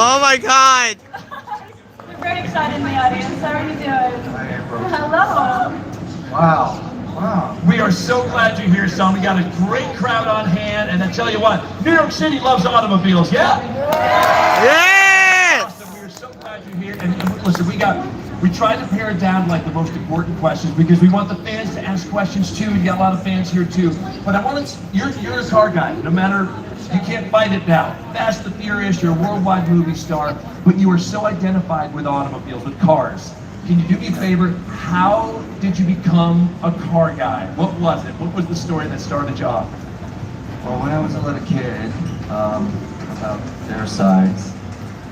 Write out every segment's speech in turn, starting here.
Oh my God! We're very excited in the audience. How are you doing? Hi, April. Hello. Wow. Wow. We are so glad you're here, son. We got a great crowd on hand, and I tell you what, New York City loves automobiles, yeah? Yes! Awesome. We are so glad you're here. And listen, we tried to pare it down to like the most important questions because we want the fans to ask questions too. We got a lot of fans here too. But I want to, you're a car guy, no matter. You can't fight it now. Fast and Furious, you're a worldwide movie star, but you are so identified with automobiles, with cars. Can you do me a favor? How did you become a car guy? What was it? What was the story that started you off? Well, when I was a little kid, about their size,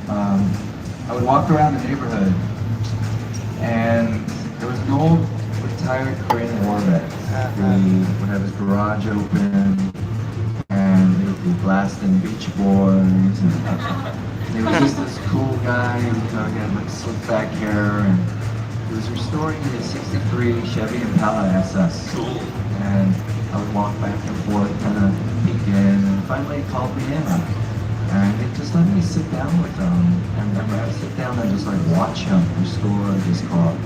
I would walk around the neighborhood, and there was an old retired Korean Corvette. He would have his garage open, and he would be blasting Beach Boys, and he was just this cool guy, you know, he had like slick back hair, and he was restoring his '63 Chevy Impala SS. Cool. And I would walk back and forth, kind of peek in, and finally he called me in. And he just let me sit down with him. And then I would sit down and just like watch him restore this car.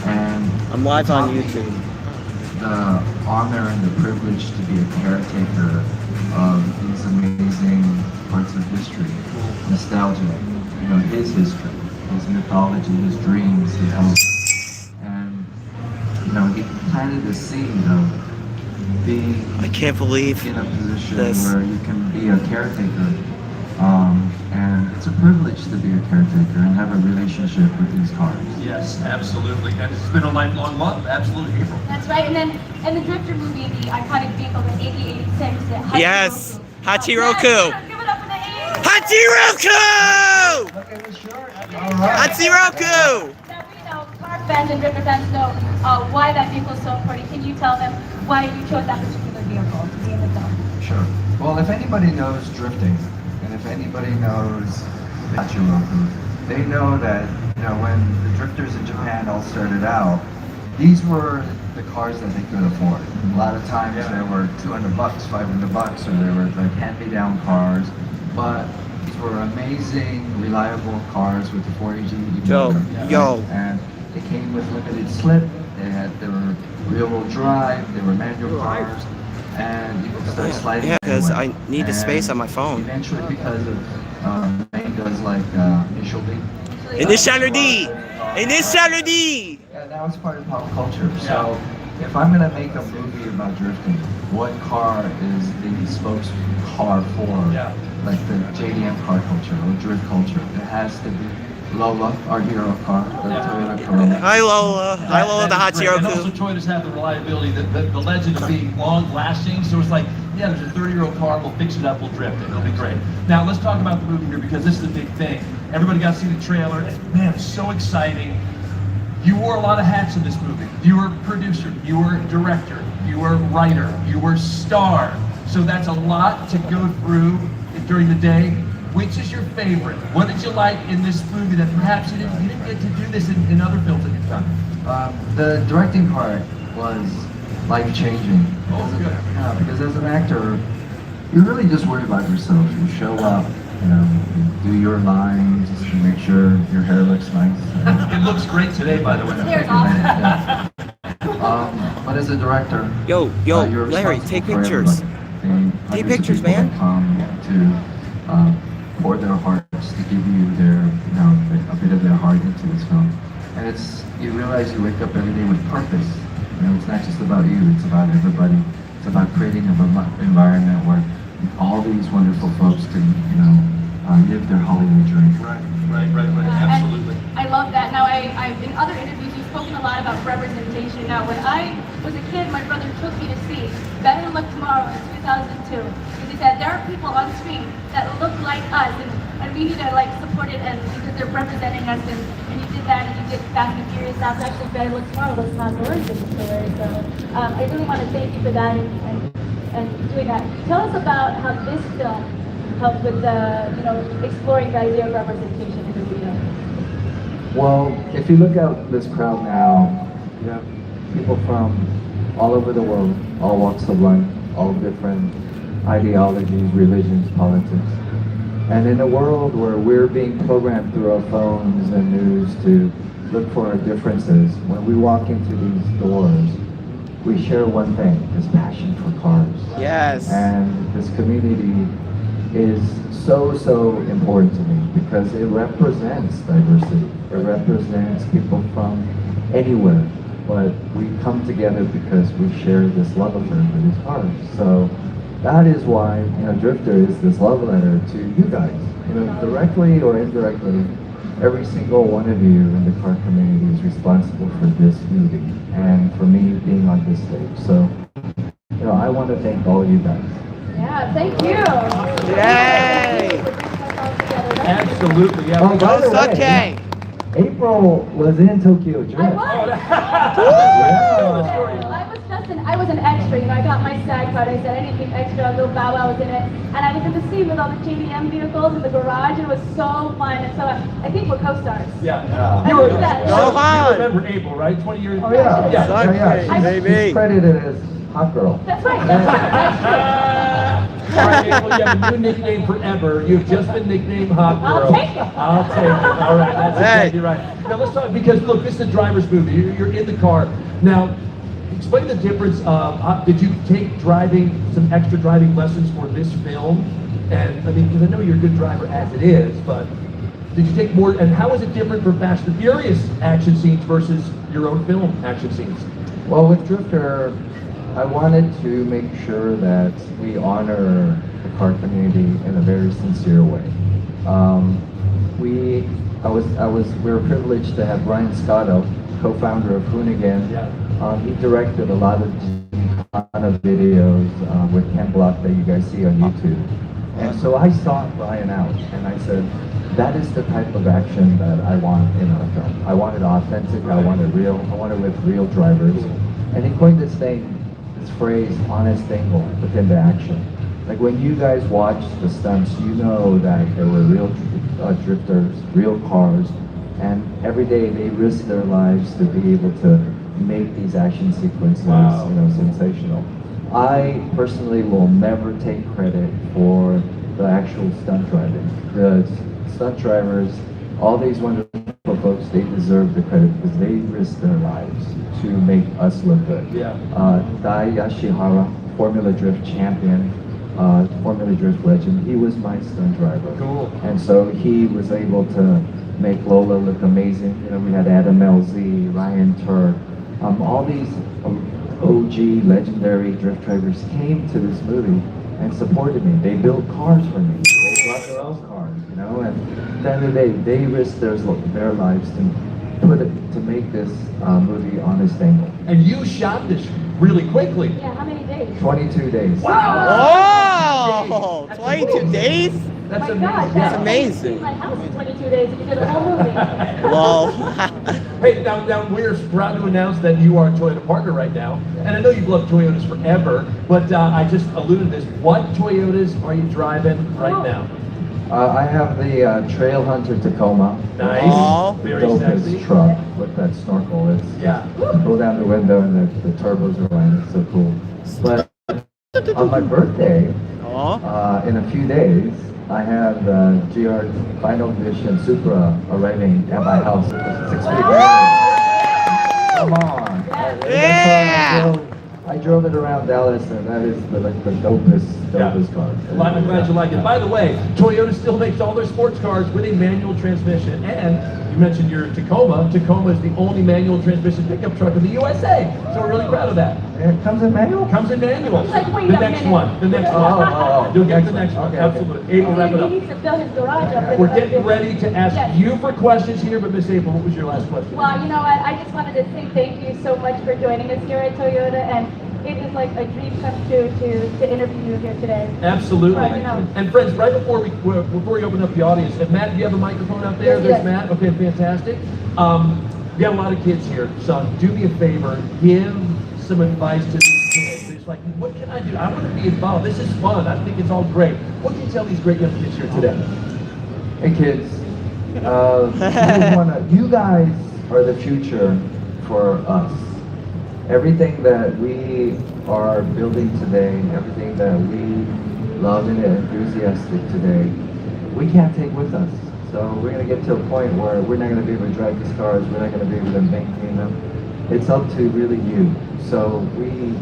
And I'm live on YouTube. The honor and the privilege to be a caretaker of these amazing parts of history, nostalgia, you know, his history, his mythology, his dreams, his hopes. And, you know, he planted the seed of being I can't believe in a position this. where you can be a caretaker. And it's a privilege to be a caretaker and have a relationship with these cars. Yes, absolutely. And it's been a lifelong love. Absolutely, April. That's right. And then in the Drifter movie, the iconic vehicle, the 8086, the Hachiroku. Yes, Hachiroku. Yeah, give it up for the 80. Hachiroku! Look at the shirt. All right. Hachiroku! Now we know, car fans and Drifter fans know why that vehicle is so important. Can you tell them why you chose that particular vehicle to be in the film? Sure. Well, if anybody knows drifting, and if anybody knows Hachiroku, they know that, you know, when the drifters in Japan all started out, these were the cars that they could afford. A lot of times they were $200, $500, or they were like hand-me-down cars, but these were amazing, reliable cars with the 4AG Yo. And they came with limited slip. They were rear-wheel drive. They were manual cars. And you could start sliding. Yeah, because anyway. I need the space on my phone. Eventually, because of name does like initial D. Initial D! Initial D! Yeah, now it's part of pop culture. So if I'm gonna make a movie about drifting, what car is the spokes car for? Yeah. Like the JDM car culture or drift culture. It has to be Lola, our hero car, the Toyota Corolla. Hi Lola. Hi Lola, the That is great. And also Hachiroku. Toyotas have the reliability, the legend of being long lasting. So it's like, yeah, there's a 30-year-old car, we'll fix it up, we'll drift it, it'll be great. Now let's talk about the movie here because this is a big thing. Everybody got to see the trailer, and man, it's so exciting. You wore a lot of hats in this movie. You were producer, you were director, you were writer, you were star. So that's a lot to go through during the day. Which is your favorite? What did you like in this movie that perhaps you didn't get to do this in other films that you've done? The directing part was life-changing. Oh, good. Yeah, because as an actor, you're really just worried about yourself. You show up, you know, you do your lines, you make sure your hair looks nice. It looks great today, by the way. Hair's awesome. But as a director, Yo, you're Larry, responsible take for pictures. everybody. Take Hundreds of pictures, people man. that come to pour their hearts, to give you their, you know, a bit of their heart into this film. And it's, you realize you wake up every day with purpose. You know, it's not just about you, it's about everybody. It's about creating an environment where all these wonderful folks can, you know, live their Hollywood dream. Right, absolutely. I love that. Now, in other interviews, you've spoken a lot about representation. Now, when I was a kid, my brother took me to see Better Luck Tomorrow in 2002. Because he said, there are people on screen that look like us, and we need to like support it, and because they're representing us, and you did that, and you did Fast and Furious. That's actually Better Luck Tomorrow was Tom's origin story. So I really want to thank you for that and doing that. Tell us about how this film helped with exploring the idea of representation in the video. Well, if you look out this crowd now, you have people from all over the world, all walks of life, all different ideologies, religions, politics. And in a world where we're being programmed through our phones and news to look for our differences, when we walk into these doors, we share one thing, this passion for cars. Yes. And this community is so important to me because it represents diversity. It represents people from anywhere, but we come together because we share this love affair for these cars. So that is why, Drifter is this love letter to you guys. Directly or indirectly, every single one of you in the car community is responsible for this movie and for me being on this stage. So, I want to thank all you guys. Yeah, thank you. Yay! Absolutely, yeah. Oh, by the Go way, Kang! April was in Tokyo Drift. I was. I was an extra. I got my SAG card. I said anything extra, Lil Bow Wow was in it, and I was in the scene with all the JDM vehicles in the garage, and it was so fun. And so I think we're co-stars. Yeah. I You did that. Go on. remember April, right? 20 years. Oh yeah, Yeah. Baby. She's credited as hot girl. That's right. That's All right, April, you have a new nickname forever. You've just been nicknamed Hot Girl. I'll take it. I'll take it. All right, that's exactly right. Now let's talk, because look, this is a driver's movie. You're in the car. Now, explain the difference. Did you take some extra driving lessons for this film? And I mean, because I know you're a good driver as it is, but did you take more, and how is it different for Fast and Furious action scenes versus your own film action scenes? Well, with Drifter, I wanted to make sure that we honor the car community in a very sincere way. We were privileged to have Ryan Scotto, co-founder of Hoonigan. Yeah. He directed a lot of videos with Ken Block that you guys see on YouTube. And so I sought Ryan out and I said, that is the type of action that I want in our film. I want it authentic, I want it real, I want it with real drivers. And he coined this phrase, honest angle within the action. Like when you guys watch the stunts, you know that there were real drifters, real cars, and every day they risk their lives to be able to make these action sequences, sensational. I personally will never take credit for the actual stunt driving. The stunt drivers, all these wonderful folks, they deserve the credit because they risk their lives to make us look good. Yeah. Dai Yashihara, Formula Drift champion, Formula Drift legend, he was my stunt driver. Cool. And so he was able to make Lola look amazing. We had Adam LZ, Ryan Turk, all these OG legendary drift drivers came to this movie and supported me. They built cars for me. They brought their own cars, and at the end of the day, they risked their lives to make this movie honest angle. And you shot this really quickly. Yeah, how many days? 22 days. Oh! 22 days? That's Oh my God, amazing. That's amazing. My house in 22 days. You did a whole movie. Well, Hey, now we're proud to announce that you are a Toyota partner right now. And I know you've loved Toyotas forever, but I just alluded to this. What Toyotas are you driving right now? I have the Trail Hunter Tacoma. Nice. Aw. Very Dopest sexy. truck with that snorkel. It's Yeah. Go down the window and the turbos are running. It's so cool. But on my birthday, oh, in a few days, I have the GR Final Edition Supra arriving at my house. 6 feet. Come on. Yeah. I drove it around Dallas, and that is the dopest car. Well, I'm glad you like it. By the way, Toyota still makes all their sports cars with a manual transmission, and You mentioned your Tacoma. Tacoma is the only manual transmission pickup truck in the USA. So we're really proud of that. It comes in manual? Comes in manual. He's like, wait The a next minute. one. The next one. Oh. You'll get the next Excellent. one. Okay, okay. Absolutely. April, wrap it He up. needs to fill his garage up. We're getting ready to ask Yes. you for questions here, but Miss April, what was your last question? Well, you know what? I just wanted to say thank you so much for joining us here at Toyota, and it is like a dream come true to interview you here today. Absolutely. Right, you know. And friends, right before we open up the audience, and Matt, do you have a microphone out there? Yes, There's yes. Matt. Okay, fantastic. We have a lot of kids here, so do me a favor, give some advice to these kids. It's like, what can I do? I want to be involved. This is fun. I think it's all great. What can you tell these great young kids here today? Hey kids, you guys are the future for us. Everything that we are building today, everything that we love and are enthusiastic today, we can't take with us. So we're going to get to a point where we're not going to be able to drive these cars, we're not going to be able to maintain them. It's up to really you. So we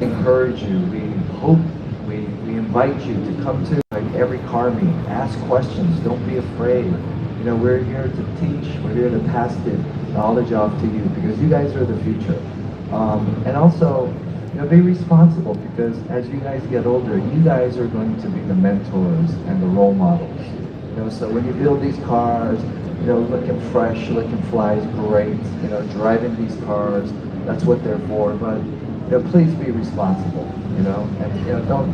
encourage you, we hope, we invite you to come to like every car meet, ask questions, don't be afraid. You know, we're here to teach, we're here to pass the knowledge off to you because you guys are the future. And also, you know, be responsible because as you guys get older, you guys are going to be the mentors and the role models. You know, so when you build these cars, you know, looking fresh, looking fly is great. You know, driving these cars, that's what they're for. But you know, please be responsible. You know, and you know, don't.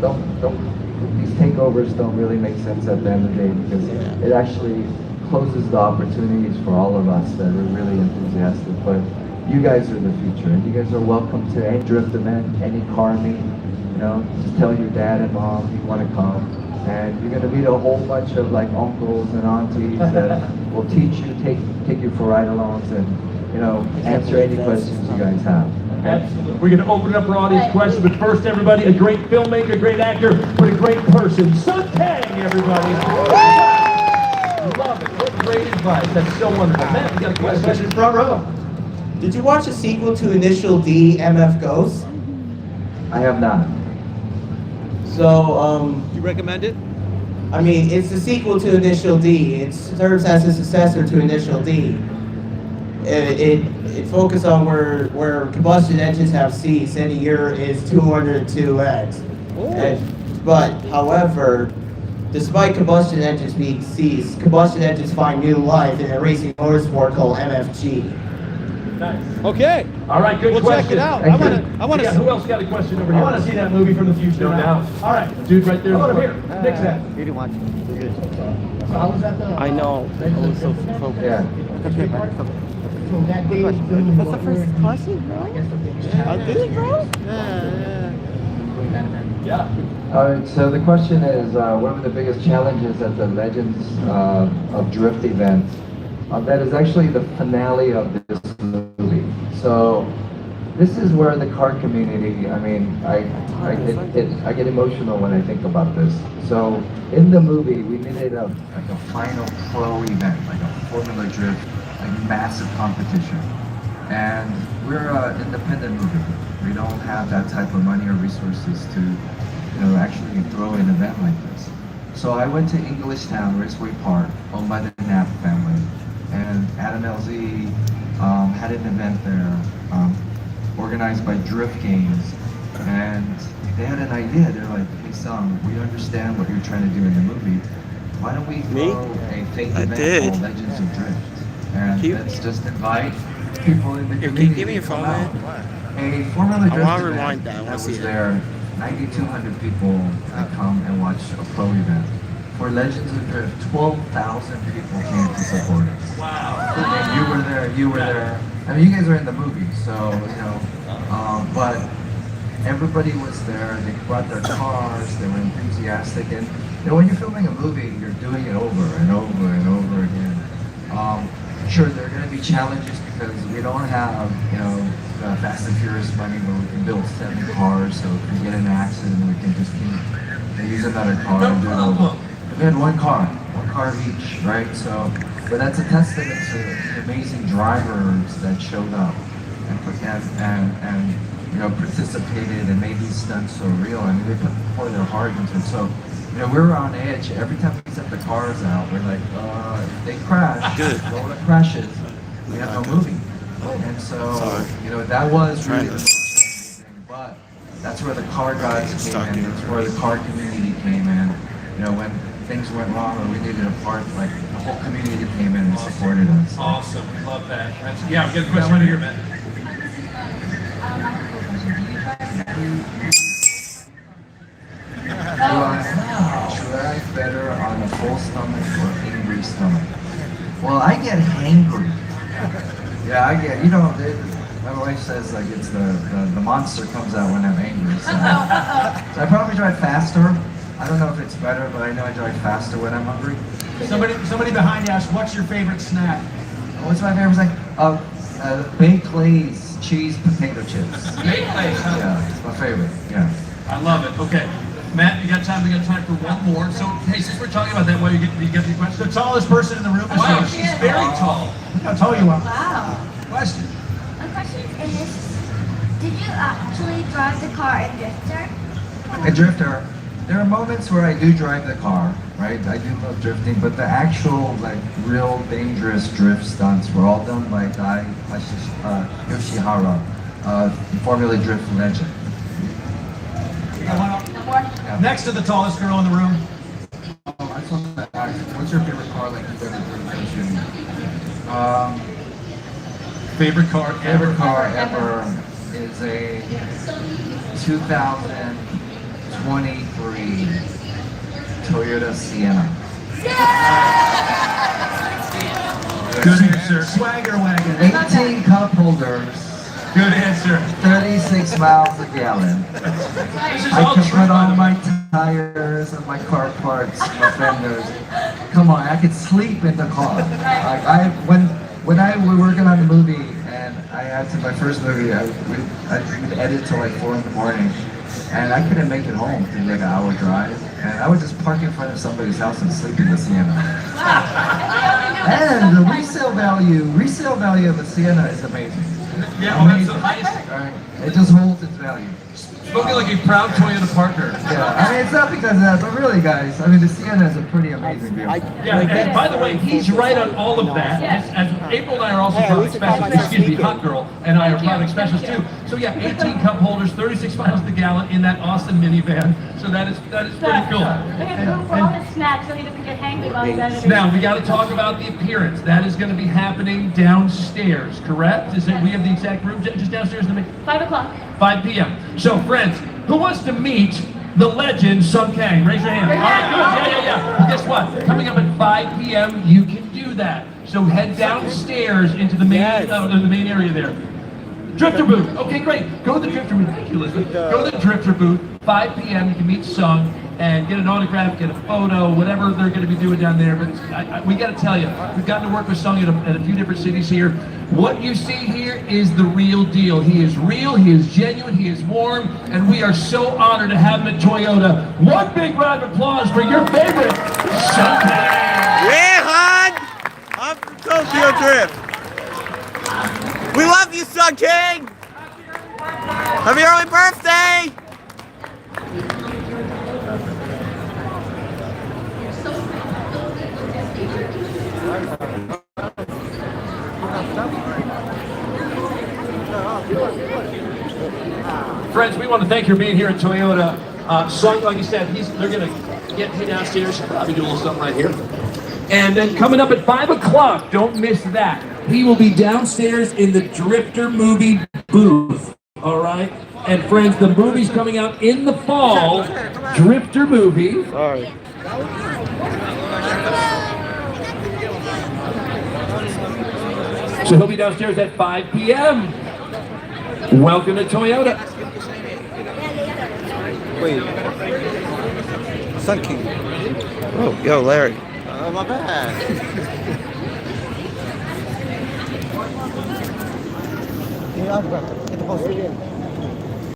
These takeovers don't really make sense at the end of the day because it actually closes the opportunities for all of us that are really enthusiastic. But you guys are the future, and you guys are welcome to any drift event, any car meet. You know, just tell your dad and mom you want to come. And you're going to meet a whole bunch of like uncles and aunties that will teach you, take you for ride-alongs, and you know, answer any questions you guys have. Absolutely. We're going to open it up for audience questions, but first, everybody, a great filmmaker, a great actor, but a great person. Son Kang, everybody. Love it. What great advice. That's so wonderful. Matt, you got a question? Front row. Did you watch a sequel to Initial D, MF Ghost? I have not. So, You recommend it? I mean, it's a sequel to Initial D. It serves as a successor to Initial D. It focuses on where combustion engines have ceased, and the year is 202X. But, however, despite combustion engines being ceased, combustion engines find new life in a racing motorsport called MFG. Nice. Okay. All right, good We'll question. check it out. Thank I want to. Who else got a question over here? I want to see that movie from the future No doubt. All right, dude, right there. Over here. Nick's that. You didn't watch it. You're good. So I was at the. I know. I was so focused. Yeah. So that day was doing That's the first question, bro. Did it, bro? Yeah. All right. So the question is, what were the biggest challenges at the Legends of Drift event? That is actually the finale of this movie. So this is where the car community, I mean, I get emotional when I think about this. So in the movie, we made it like a final pro event, like a Formula Drift, like massive competition. And we're an independent movie. We don't have that type of money or resources to, you know, actually throw an event like this. So I went to Englishtown Raceway Park, owned by the Knapp family. And Adam LZ had an event there, organized by Drift Games, and they had an idea. They're like, "Hey, son, we understand what you're trying to do in the movie. Why don't we throw a fake event called Legends of Drift? And let's just invite people in the community give me your to come phone, out." man. A Formula Drift wanna event rewind that. I wanna that see was it. there. 9,200 people that come and watch a pro event. For Legends of Drift, 12,000 people came to support us. Wow. And you were there. I mean, you guys are in the movie, so, you know, but everybody was there. They brought their cars, they were enthusiastic. And, you know, when you're filming a movie, you're doing it over and over and over again. Sure, there are going to be challenges because we don't have, you know, the Fast and Furious money where we can build 7 cars, so if we get in an accident, we can just use another car and do it over. We had one car of each, right? So, but that's a testament to the amazing drivers that showed up and participated and made these stunts so real. I mean, they poured their heart into it. So, we were on edge. Every time we set the cars out, we're like, if they crash, roll the crashes, we have no movie. And so, that was really the most challenging thing. But that's where the car gods came in. That's where the car community came in. When things went wrong or we needed a part, like the whole community came in and supported us. Awesome, love that. Yeah, we got a question right here, man. Should I better on a full stomach or angry stomach? Well, I get hangry. Yeah, I get, my wife says like it's the monster comes out when I'm angry. So I probably drive faster. I don't know if it's better, but I know I drive faster when I'm hungry. Somebody behind you asked, what's your favorite snack? What's my favorite snack? Baked Lay's cheese potato chips. Baked Lay's, huh? Yeah, it's my favorite. Yeah. I love it. Okay. Matt, we got time for one more. So, hey, since we're talking about that, while you get the question. The tallest person in the room is Wow, here. she's very tall. Look how tall you are. Wow. Question. My question is, did you actually drive the car in Drifter? A drifter. There are moments where I do drive the car, right? I do love drifting, but the actual, real dangerous drift stunts were all done by Dai Yoshihara, Formula Drift legend. Next to the tallest girl in the room. I just wanted to ask, what's your favorite car you've ever driven? Favorite car Favorite car ever is a 2023 Toyota Sienna. Good answer. Swagger wagon. 18 cup holders. Good answer. 36 miles a gallon. This is I all can true, put by on the my way. tires and my car parts, my fenders. Come on, I could sleep in the car. When I was working on the movie, and I had to, my first movie, I would edit till 4 in the morning, and I couldn't make it home in an hour drive, and I would just park in front of somebody's house and sleep in the Sienna. And the resale value of the Sienna is amazing. Yeah, oh, that's the highest. Right? It just holds its value. Spoken like a proud Toyota partner. Yeah, I mean, it's not because of that, but really, guys, I mean, the Sienna is a pretty amazing vehicle. Yeah, and by the way, he's right on all of that. As April and I are also product specialists, excuse me, Hot Girl and I are product specialists too. So yeah, 18 cup holders, 36 miles per gallon in that awesome minivan. So that is pretty cool. Look at Drew for all his snacks so he doesn't get hangry while he's editing. Now we got to talk about the appearance. That is going to be happening downstairs, correct? Is it? We have the exact room just downstairs in the 5 o'clock. 5 p.m. So friends, who wants to meet the legend Kang? Raise your hand. All right, good. Yeah. Well, guess what? Coming up at 5 p.m. you can do that. So head downstairs into the main the main area there. Drifter booth. Okay, great. Go to the Drifter booth. Thank you, Elizabeth. Go to the Drifter booth. 5 p.m. You can meet Sung and get an autograph, get a photo, whatever they're going to be doing down there. But we got to tell you, we've gotten to work with Sung at a few different cities here. What you see here is the real deal. He is real, he is genuine, he is warm, and we are so honored to have him at Toyota. One big round of applause for your favorite Sung Kang. Yeah, hon! I'm from Tokyo Drift. We love you, Sun King! Happy early birthday! Friends, we want to thank you for being here at Toyota. Sung, like you said, they're going to get him downstairs. He'll probably do a little something right here. And then coming up at 5 o'clock, don't miss that. He will be downstairs in the Drifter movie booth. All right? And friends, the movie's coming out in the fall. Drifter movie. Sorry. So he'll be downstairs at 5 p.m. Welcome to Toyota. Wait. Sun King. Oh, yo, Larry. My bad. Get the poster.